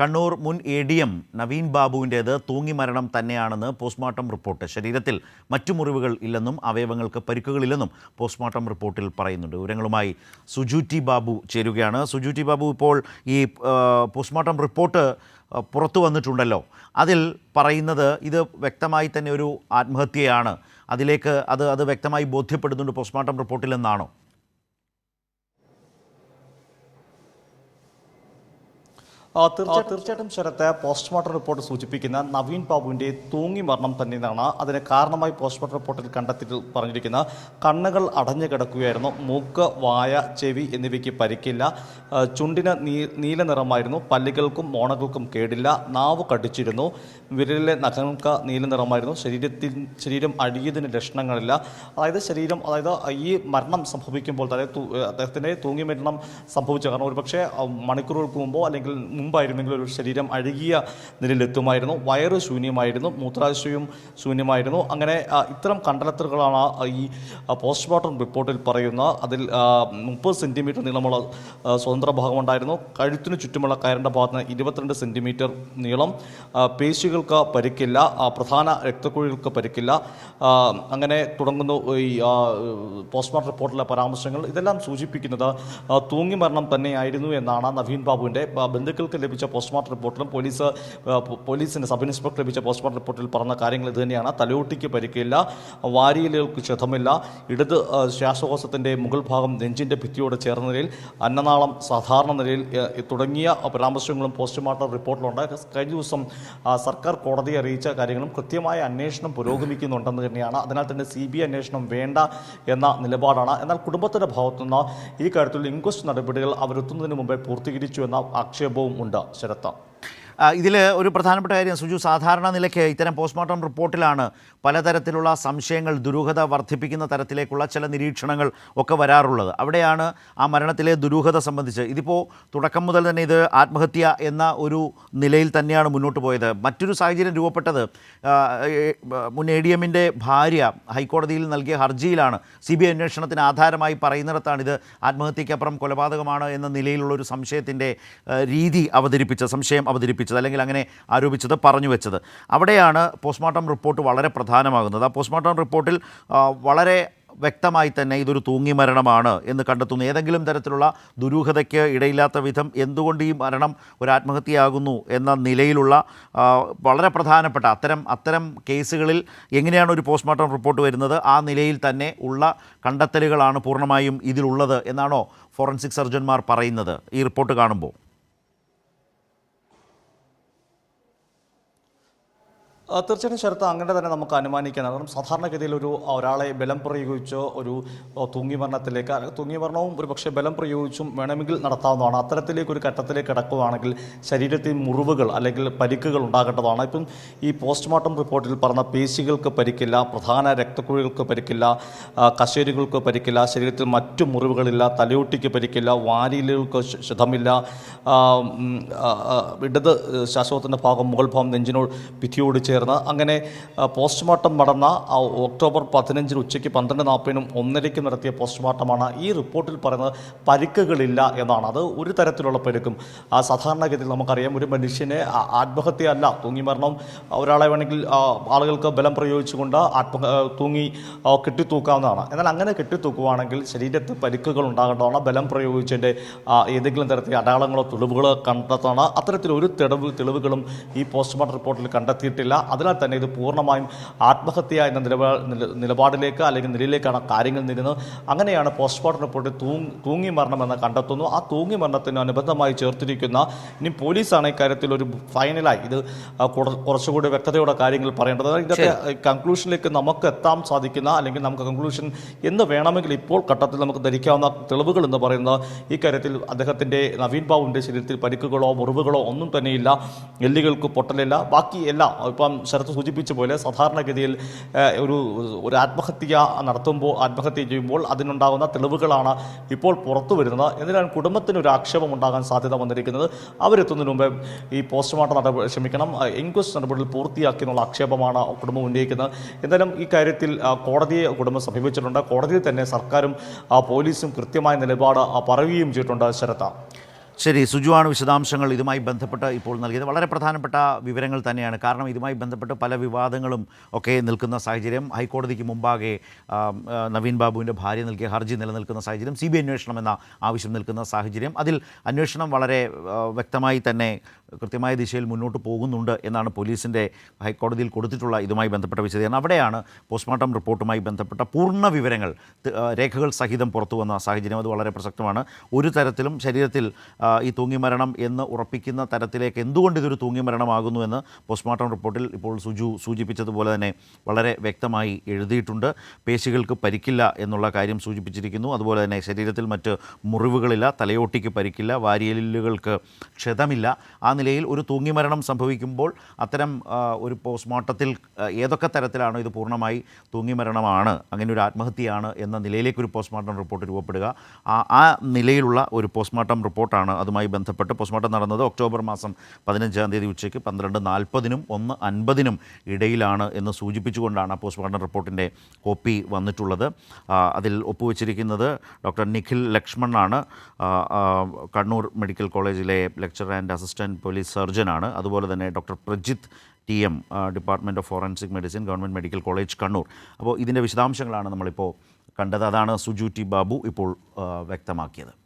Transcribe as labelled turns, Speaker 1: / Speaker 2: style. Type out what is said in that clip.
Speaker 1: കണ്ണൂർ മുൻ ADM നവീൻ ബാബുവിൻ്റേത് തൂങ്ങി മരണം തന്നെയാണെന്ന് പോസ്റ്റ്മോർട്ടം റിപ്പോർട്ട്. ശരീരത്തിൽ മറ്റു മുറിവുകൾ ഇല്ലെന്നും അവയവങ്ങൾക്ക് പരിക്കുകളില്ലെന്നും പോസ്റ്റ്മോർട്ടം റിപ്പോർട്ടിൽ പറയുന്നുണ്ട്. വിവരങ്ങളുമായി സുജു ടി ബാബു ചേരുകയാണ്. സുജു ടി ബാബു, ഇപ്പോൾ ഈ പോസ്റ്റ്മോർട്ടം റിപ്പോർട്ട് പുറത്തു വന്നിട്ടുണ്ടല്ലോ, അതിൽ പറയുന്നത് ഇത് വ്യക്തമായി തന്നെ ഒരു ആത്മഹത്യയാണ്. അതിലേക്ക് അത് വ്യക്തമായി ബോധ്യപ്പെടുന്നുണ്ട് പോസ്റ്റ്മോർട്ടം റിപ്പോർട്ടിൽ എന്നാണോ?
Speaker 2: തീർച്ചയായിട്ടും ശരത്ത്, പോസ്റ്റ്മോർട്ടം റിപ്പോർട്ട് സൂചിപ്പിക്കുന്ന നവീൻ ബാബുവിൻ്റെ തൂങ്ങി മരണം തന്നെയാണ്. അതിന് കാരണമായി പോസ്റ്റ്മോർട്ടം റിപ്പോർട്ടിൽ കണ്ടെത്തി പറഞ്ഞിരിക്കുന്ന കണ്ണുകൾ അടഞ്ഞു കിടക്കുകയായിരുന്നു, മൂക്ക്, വായ, ചെവി എന്നിവയ്ക്ക് പരിക്കില്ല, ചുണ്ടിന് നീല നിറമായിരുന്നു, പല്ലുകൾക്കും മോണകൾക്കും കേടില്ല, നാവ് കടിച്ചിരുന്നു, വിരലിലെ നഖങ്ങൾക്ക് നീല നിറമായിരുന്നു, ശരീരം അഴിയതിന് ലക്ഷണങ്ങളില്ല. അതായത് ഈ മരണം സംഭവിക്കുമ്പോൾ അദ്ദേഹത്തിൻ്റെ തൂങ്ങി മരണം സംഭവിച്ച കാരണം ഒരുപക്ഷെ മണിക്കൂറുകൾക്ക് മുമ്പോ അല്ലെങ്കിൽ മുമ്പായിരുന്നെങ്കിൽ ഒരു ശരീരം അഴുകിയ നിലയിലെത്തുമായിരുന്നു. വയറ് ശൂന്യമായിരുന്നു, മൂത്രാശയവും ശൂന്യമായിരുന്നു. അങ്ങനെ ഇത്തരം കണ്ടെത്തലുകളാണ് ഈ പോസ്റ്റ്മോർട്ടം റിപ്പോർട്ടിൽ പറയുന്ന. അതിൽ 30 സെൻറ്റിമീറ്റർ നീളമുള്ള സ്വതന്ത്ര ഭാഗമുണ്ടായിരുന്നു. കഴുത്തിനു ചുറ്റുമുള്ള കയറിൻ്റെ ഭാഗത്തിന് 22 സെൻറ്റിമീറ്റർ നീളം. പേശികൾക്ക് പരിക്കില്ല, പ്രധാന രക്തക്കുഴലുകൾക്ക് പരിക്കില്ല. അങ്ങനെ തുടങ്ങുന്നു ഈ പോസ്റ്റ്മോർട്ടം റിപ്പോർട്ടിലെ പരാമർശങ്ങൾ. ഇതെല്ലാം സൂചിപ്പിക്കുന്നത് തൂങ്ങി മരണം തന്നെയായിരുന്നു എന്നാണ് നവീൻ ബാബുവിൻ്റെ ബന്ധുക്കൾക്ക് ലഭിച്ച പോസ്റ്റ്മോർട്ടം റിപ്പോർട്ടിലും പോലീസിന് സബ് ഇൻസ്പെക്ടർ ലഭിച്ച പോസ്റ്റ്മോർട്ടം റിപ്പോർട്ടിൽ പറഞ്ഞ കാര്യങ്ങൾ ഇത് തന്നെയാണ്. തലയോട്ടിക്ക് പരിക്കില്ല, വാരിയലുകൾക്ക് ക്ഷതമില്ല, ഇടത് ശ്വാസകോശത്തിൻ്റെ മുകൾ ഭാഗം നെഞ്ചിൻ്റെ ഭിത്തിയോട് ചേർന്ന നിലയിൽ, അന്നനാളം സാധാരണ നിലയിൽ തുടങ്ങിയ പരാമർശങ്ങളും പോസ്റ്റ്മോർട്ടം റിപ്പോർട്ടിലുണ്ട്. കഴിഞ്ഞ ദിവസം സർക്കാർ കോടതിയെ അറിയിച്ച കാര്യങ്ങളും കൃത്യമായ അന്വേഷണം പുരോഗമിക്കുന്നുണ്ടെന്ന് തന്നെയാണ്. അതിനാൽ തന്നെ CBI അന്വേഷണം വേണ്ട എന്ന നിലപാടാണ്. എന്നാൽ കുടുംബത്തിൻ്റെ ഭാഗത്തുനിന്ന് ഈ കാര്യത്തിൽ ഇൻക്വസ്റ്റ് നടപടികൾ അവരെത്തുന്നതിന് മുമ്പേ പൂർത്തീകരിച്ചു എന്ന ആക്ഷേപവും ഉണ്ട്. ശരത്ത,
Speaker 1: ഇതിൽ ഒരു പ്രധാനപ്പെട്ട കാര്യം സുജു, സാധാരണ നിലയ്ക്ക് ഇത്തരം പോസ്റ്റ്മോർട്ടം റിപ്പോർട്ടിലാണ് പലതരത്തിലുള്ള സംശയങ്ങൾ, ദുരൂഹത വർദ്ധിപ്പിക്കുന്ന തരത്തിലേക്കുള്ള ചില നിരീക്ഷണങ്ങൾ ഒക്കെ വരാറുള്ളത്. അവിടെയാണ് ആ മരണത്തിലെ ദുരൂഹത സംബന്ധിച്ച് ഇതിപ്പോൾ തുടക്കം മുതൽ തന്നെ ഇത് ആത്മഹത്യ എന്ന ഒരു നിലയിൽ തന്നെയാണ് മുന്നോട്ട് പോയത്. മറ്റൊരു സാഹചര്യം രൂപപ്പെട്ടത് മുൻ ADMൻ്റെ ഭാര്യ ഹൈക്കോടതിയിൽ നൽകിയ ഹർജിയിലാണ്. CBI അന്വേഷണത്തിന് ആധാരമായി പറയുന്നിടത്താണ് ഇത് ആത്മഹത്യക്കപ്പുറം കൊലപാതകമാണ് എന്ന നിലയിലുള്ളൊരു സംശയം അവതരിപ്പിച്ചത്, അല്ലെങ്കിൽ അങ്ങനെ ആരോപിച്ചത്, പറഞ്ഞു വെച്ചത്. അവിടെയാണ് പോസ്റ്റ്മോർട്ടം റിപ്പോർട്ട് വളരെ പ്രധാനമാകുന്നത്. ആ പോസ്റ്റ്മോർട്ടം റിപ്പോർട്ടിൽ വളരെ വ്യക്തമായി തന്നെ ഇതൊരു തൂങ്ങി മരണമാണ് എന്ന് കണ്ടെത്തുന്നു. ഏതെങ്കിലും തരത്തിലുള്ള ദുരൂഹതയ്ക്ക് ഇടയില്ലാത്ത വിധം എന്തുകൊണ്ട് ഈ മരണം ഒരു ആത്മഹത്യയാകുന്നു എന്ന നിലയിലുള്ള വളരെ പ്രധാനപ്പെട്ട അത്തരം കേസുകളിൽ എങ്ങനെയാണ് ഒരു പോസ്റ്റ്മോർട്ടം റിപ്പോർട്ട് വരുന്നത്, ആ നിലയിൽ തന്നെ ഉള്ള കണ്ടെത്തലുകളാണ് പൂർണ്ണമായും ഇതിലുള്ളത് എന്നാണോ ഫോറൻസിക് സർജന്മാർ പറയുന്നത് ഈ റിപ്പോർട്ട് കാണുമ്പോൾ?
Speaker 2: തീർച്ചയായിട്ടും ശരത്ത്, അങ്ങനെ തന്നെ നമുക്ക് അനുമാനിക്കാൻ. കാരണം സാധാരണഗതിയിൽ ഒരാളെ ബലം പ്രയോഗിച്ചോ ഒരു തൂങ്ങി മരണവും ഒരു പക്ഷേ ബലം പ്രയോഗിച്ചും വേണമെങ്കിൽ നടത്താവുന്നതാണ്. അത്തരത്തിലേക്ക് ഒരു ഘട്ടത്തിലേക്ക് കിടക്കുകയാണെങ്കിൽ ശരീരത്തിൽ മുറിവുകൾ അല്ലെങ്കിൽ പരിക്കുകൾ ഉണ്ടാകേണ്ടതാണ്. ഇപ്പം ഈ പോസ്റ്റ്മോർട്ടം റിപ്പോർട്ടിൽ പറഞ്ഞ പേശികൾക്ക് പരിക്കില്ല, പ്രധാന രക്തക്കുഴലുകൾക്ക് പരിക്കില്ല, കശേരുകൾക്ക് പരിക്കില്ല, ശരീരത്തിൽ മറ്റു മുറിവുകളില്ല, തലയോട്ടിക്ക് പരിക്കില്ല, വാരിയലുകൾക്ക് ക്ഷതമില്ല, ഇടത് ശ്വാസകോശത്തിൻ്റെ ഭാഗം മുകൾ ഭാഗം നെഞ്ചിനോട് ഭിത്തിയോട് ചേർന്ന്. അങ്ങനെ പോസ്റ്റ്മോർട്ടം നടന്ന ഒക്ടോബർ 15 ഉച്ചയ്ക്ക് 12:40 1:30 നടത്തിയ പോസ്റ്റ്മോർട്ടമാണ്. ഈ റിപ്പോർട്ടിൽ പറയുന്നത് പരിക്കുകളില്ല എന്നാണ്. അത് ഒരു തരത്തിലുള്ള പരിക്കും സാധാരണഗതിയിൽ നമുക്കറിയാം, ഒരു മനുഷ്യനെ ആത്മഹത്യ അല്ല, തൂങ്ങി മരണം ഒരാളെ വേണമെങ്കിൽ ആളുകൾക്ക് ബലം പ്രയോഗിച്ചുകൊണ്ട് തൂങ്ങി കെട്ടിത്തൂക്കാവുന്നതാണ്. എന്നാൽ അങ്ങനെ കെട്ടിത്തൂക്കുകയാണെങ്കിൽ ശരീരത്തിൽ പരിക്കുകൾ ഉണ്ടാകേണ്ടതാണ്. ബലം പ്രയോഗിച്ചതിൻ്റെ ഏതെങ്കിലും തരത്തിൽ അടയാളങ്ങളോ തെളിവുകളോ കണ്ടെത്താണ്. അത്തരത്തിൽ ഒരു തെളിവുകളും ഈ പോസ്റ്റ്മോർട്ടം റിപ്പോർട്ടിൽ കണ്ടെത്തിയിട്ടില്ല. അതിനാൽ തന്നെ ഇത് പൂർണ്ണമായും ആത്മഹത്യ എന്ന നിലപാടിലേക്ക് അല്ലെങ്കിൽ നിലയിലേക്കാണ് കാര്യങ്ങൾ നീങ്ങുന്നത്. അങ്ങനെയാണ് പോസ്റ്റ്മോർട്ടം റിപ്പോർട്ടിൽ തൂങ്ങി മരണമെന്ന് കണ്ടെത്തുന്നു. ആ തൂങ്ങി മരണത്തിന് അനുബന്ധമായി ചേർത്തിരിക്കുന്ന, ഇനി പോലീസാണ് ഇക്കാര്യത്തിൽ ഒരു ഫൈനലായി ഇത് കുറച്ചുകൂടി വ്യക്തതയോടെ കാര്യങ്ങൾ പറയേണ്ടത്. ഇതിൻ്റെ കൺക്ലൂഷനിലേക്ക് നമുക്ക് എത്താൻ സാധിക്കുന്ന, അല്ലെങ്കിൽ നമുക്ക് കൺക്ലൂഷൻ എന്ന് വേണമെങ്കിൽ ഇപ്പോൾ ഘട്ടത്തിൽ നമുക്ക് ധരിക്കാവുന്ന തെളിവുകൾ എന്ന് പറയുന്നത് ഈ കാര്യത്തിൽ അദ്ദേഹത്തിൻ്റെ നവീൻ ബാബുവിൻ്റെ ശരീരത്തിൽ പരിക്കുകളോ മുറിവുകളോ ഒന്നും തന്നെയില്ല, എല്ലുകൾക്ക് പൊട്ടലില്ല, ബാക്കി എല്ലാം ഇപ്പം ശരത്ത് സൂചിപ്പിച്ച പോലെ സാധാരണഗതിയിൽ ഒരു ആത്മഹത്യ ചെയ്യുമ്പോൾ അതിനുണ്ടാകുന്ന തെളിവുകളാണ് ഇപ്പോൾ പുറത്തു വരുന്നത്. എന്തിനാണ് കുടുംബത്തിനൊരു ആക്ഷേപം ഉണ്ടാകാൻ സാധ്യത വന്നിരിക്കുന്നത്? അവരെത്തുന്നതിന് മുമ്പ് ഈ പോസ്റ്റ്മോർട്ടം ഇൻക്വസ്റ്റ് നടപടികൾ പൂർത്തിയാക്കിയെന്നുള്ള ആക്ഷേപമാണ് കുടുംബം ഉന്നയിക്കുന്നത്. എന്തായാലും ഈ കാര്യത്തിൽ കോടതിയെ കുടുംബം സമീപിച്ചിട്ടുണ്ട്. കോടതിയിൽ തന്നെ സർക്കാരും പോലീസും കൃത്യമായ നിലപാട് പറയുകയും ചെയ്തിട്ടുണ്ട്. ശരത്ത,
Speaker 1: ശരി, സുജുവാണ് വിശദാംശങ്ങൾ ഇതുമായി ബന്ധപ്പെട്ട് ഇപ്പോൾ നൽകിയത്. വളരെ പ്രധാനപ്പെട്ട വിവരങ്ങൾ തന്നെയാണ്. കാരണം ഇതുമായി ബന്ധപ്പെട്ട് പല വിവാദങ്ങളും ഒക്കെ നിൽക്കുന്ന സാഹചര്യം, ഹൈക്കോടതിക്ക് മുമ്പാകെ നവീൻ ബാബുവിൻ്റെ ഭാര്യ നൽകിയ ഹർജി നിലനിൽക്കുന്ന സാഹചര്യം, CBI അന്വേഷണം എന്ന ആവശ്യം നിൽക്കുന്ന സാഹചര്യം, അതിൽ അന്വേഷണം വളരെ വ്യക്തമായി തന്നെ കൃത്യമായ ദിശയിൽ മുന്നോട്ട് പോകുന്നുണ്ട് എന്നാണ് പോലീസിൻ്റെ ഹൈക്കോടതിയിൽ കൊടുത്തിട്ടുള്ള ഇതുമായി ബന്ധപ്പെട്ട വിശദീകരണം. അവിടെയാണ് പോസ്റ്റ്മോർട്ടം റിപ്പോർട്ടുമായി ബന്ധപ്പെട്ട പൂർണ്ണ വിവരങ്ങൾ രേഖകൾ സഹിതം പുറത്തു വന്ന സാഹചര്യം. അത് വളരെ പ്രസക്തമാണ്. ഒരു തരത്തിലും ശരീരത്തിൽ ഈ തൂങ്ങിമരണം എന്ന് ഉറപ്പിക്കുന്ന തരത്തിലേക്ക് എന്തുകൊണ്ട് ഇതൊരു തൂങ്ങിമരണമാകുന്നു എന്ന് പോസ്റ്റ്മോർട്ടം റിപ്പോർട്ടിൽ ഇപ്പോൾ സുജു സൂചിപ്പിച്ചതുപോലെ തന്നെ വളരെ വ്യക്തമായി എഴുതിയിട്ടുണ്ട്. പേശികൾക്ക് പരിക്കില്ല എന്നുള്ള കാര്യം സൂചിപ്പിച്ചിരിക്കുന്നു. അതുപോലെ തന്നെ ശരീരത്തിൽ മറ്റ് മുറിവുകളില്ല, തലയോട്ടിക്ക് പരിക്കില്ല, വാരിയെല്ലുകൾക്ക് ക്ഷതമില്ല. ആ നിലയിൽ ഒരു തൂങ്ങിമരണം സംഭവിക്കുമ്പോൾ അത്തരം ഒരു പോസ്റ്റ്മോർട്ടത്തിൽ ഏതൊക്കെ തരത്തിലാണോ ഇത് പൂർണ്ണമായി തൂങ്ങിമരണമാണ്, അങ്ങനെ ഒരു ആത്മഹത്യയാണ് എന്ന നിലയിലേക്കൊരു പോസ്റ്റ്മോർട്ടം റിപ്പോർട്ട് രൂപപ്പെടുക, ആ നിലയിലുള്ള ഒരു പോസ്റ്റ്മോർട്ടം റിപ്പോർട്ടാണ്. അതുമായി ബന്ധപ്പെട്ട് പോസ്റ്റ്മോർട്ടം നടന്നത് ഒക്ടോബർ മാസം 15-ാം തീയതി ഉച്ചയ്ക്ക് 12:40-നും 1:50-നും ഇടയിലാണ് എന്ന് സൂചിപ്പിച്ചുകൊണ്ടാണ് പോസ്റ്റ്മോർട്ടം റിപ്പോർട്ടിൻ്റെ കോപ്പി വന്നിട്ടുള്ളത്. അതിൽ ഒപ്പുവെച്ചിരിക്കുന്നത് ഡോക്ടർ നിഖിൽ ലക്ഷ്മണാണ്. കണ്ണൂർ മെഡിക്കൽ കോളേജിലെ ലെക്ചറർ ആൻഡ് അസിസ്റ്റൻറ്റ് പോലീസ് സർജനാണ്. അതുപോലെ തന്നെ doctor Prajith TM, department of forensic medicine, government medical college, Kannur. അപ്പോൾ ഇതിൻ്റെ വിശദാംശങ്ങളാണ് നമ്മളിപ്പോൾ കണ്ടത്. അതാണ് സുജു T. ബാബു ഇപ്പോൾ വ്യക്തമാക്കിയത്.